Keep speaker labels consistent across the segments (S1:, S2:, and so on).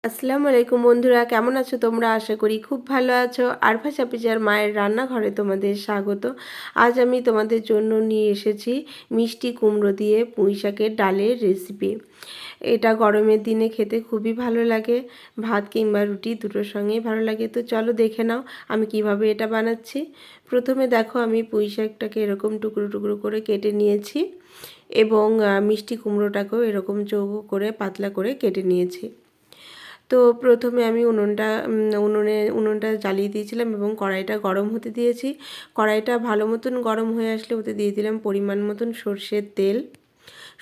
S1: আসসালামু আলাইকুম বন্ধুরা, কেমন আছো তোমরা? আশা করি খুব ভালো আছো। আরফা সাপিজার মায়ের রান্নাঘরে তোমাদের স্বাগত। আজ আমি তোমাদের জন্য নিয়ে এসেছি মিষ্টি কুমড়ো দিয়ে পুঁই শাকের ডালের রেসিপি। এটা গরমের দিনে খেতে খুবই ভালো লাগে, ভাত কিংবা রুটি দুটোর সঙ্গেই ভালো লাগে। তো চলো দেখে নাও আমি কিভাবে এটা বানাচ্ছি। প্রথমে দেখো আমি পুঁই শাকটাকে এরকম টুকরো টুকরো করে কেটে নিয়েছি এবং মিষ্টি কুমড়োটাকেও এরকম চৌকো করে পাতলা করে কেটে নিয়েছি। তো প্রথমে আমি উনুনটা জ্বালিয়ে দিয়েছিলাম এবং কড়াইটা গরম হতে দিয়েছি। কড়াইটা ভালো মতন গরম হয়ে আসলে ওতে দিয়ে দিলাম পরিমাণ মতন সর্ষের তেল।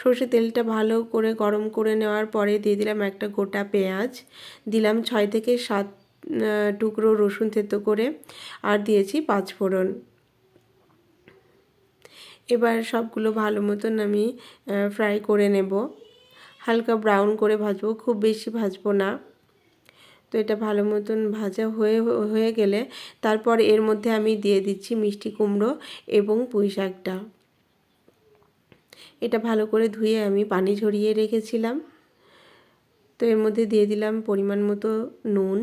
S1: সর্ষের তেলটা ভালো করে গরম করে নেওয়ার পরে দিয়ে দিলাম একটা গোটা পেঁয়াজ, দিলাম 6 থেকে 7 টুকরো রসুন থেতো করে, আর দিয়েছি 5 ফোড়ন। এবার সবগুলো ভালো মতন আমি ফ্রাই করে নেব, হালকা ব্রাউন করে ভাজবো, খুব বেশি ভাজবো না। তো এটা ভালো মতন ভাজা হয়ে গেলে তারপর এর মধ্যে আমি দিয়ে দিচ্ছি মিষ্টি কুমড়ো এবং পুঁই শাকটা। এটা ভালো করে ধুয়ে আমি পানি ঝরিয়ে রেখেছিলাম। তো এর মধ্যে দিয়ে দিলাম পরিমাণ মতো নুন।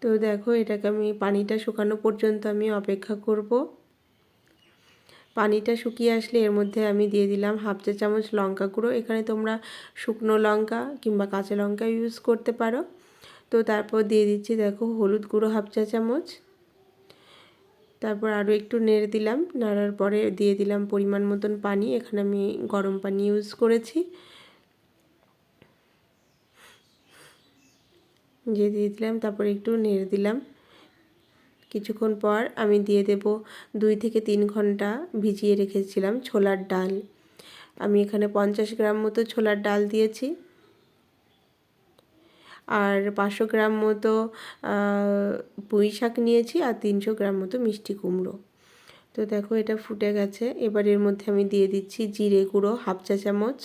S1: তো দেখো এটাকে আমি পানিটা শুকানো পর্যন্ত আমি অপেক্ষা করব। পানিটা শুকিয়ে আসলে এর মধ্যে আমি দিয়ে দিলাম হাফ চা চামচ লঙ্কা গুঁড়ো। এখানে তোমরা শুকনো লঙ্কা কিংবা কাঁচা লঙ্কা ইউজ করতে পারো। তো তারপর দিয়ে দিচ্ছি দেখো হলুদ গুঁড়ো হাফ চা চামচ। তারপর আরও একটু নেড়ে দিলাম, নাড়ার পরে দিয়ে দিলাম পরিমাণ মতন পানি। এখানে আমি গরম পানি ইউজ করেছি। দিয়ে দিলাম, তারপর একটু নেড়ে দিলাম। কিছুক্ষণ পর আমি দিয়ে দেব 2 থেকে 3 ঘন্টা ভিজিয়ে রেখেছিলাম ছোলার ডাল। আমি এখানে 50 গ্রাম মতো ছোলার ডাল দিয়েছি, আর 500 গ্রাম মতো পুঁই শাক নিয়েছি, আর 300 গ্রাম মতো মিষ্টি কুমড়ো। তো দেখো এটা ফুটে গেছে। এবার এর মধ্যে আমি দিয়ে দিচ্ছি জিরে গুঁড়ো হাফ চা চামচ।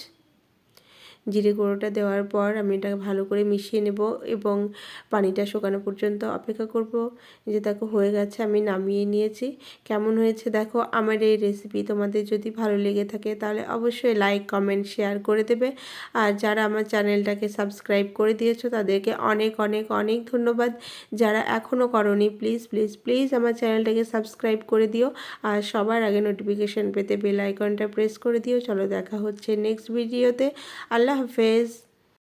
S1: জিরে গুঁড়োটা দেওয়ার পর আমি এটা ভালো করে মিশিয়ে নেব এবং পানিটা শুকানো পর্যন্ত অপেক্ষা করব। যে দেখো হয়ে গেছে, আমি নামিয়ে নিয়েছি। কেমন হয়েছে দেখো আমার এই রেসিপি। তোমাদের যদি ভালো লেগে থাকে তাহলে অবশ্যই লাইক কমেন্ট শেয়ার করে দেবে। আর যারা আমার চ্যানেলটাকে সাবস্ক্রাইব করে দিয়েছো তাদেরকে অনেক অনেক অনেক ধন্যবাদ। যারা এখনও করোনি প্লিজ প্লিজ প্লিজ আমার চ্যানেলটাকে সাবস্ক্রাইব করে দিও, আর সবার আগে নোটিফিকেশান পেতে বেল আইকনটা প্রেস করে দিও। চলো দেখা হচ্ছে নেক্সট ভিডিওতে। আল্লাহ হাফেজ।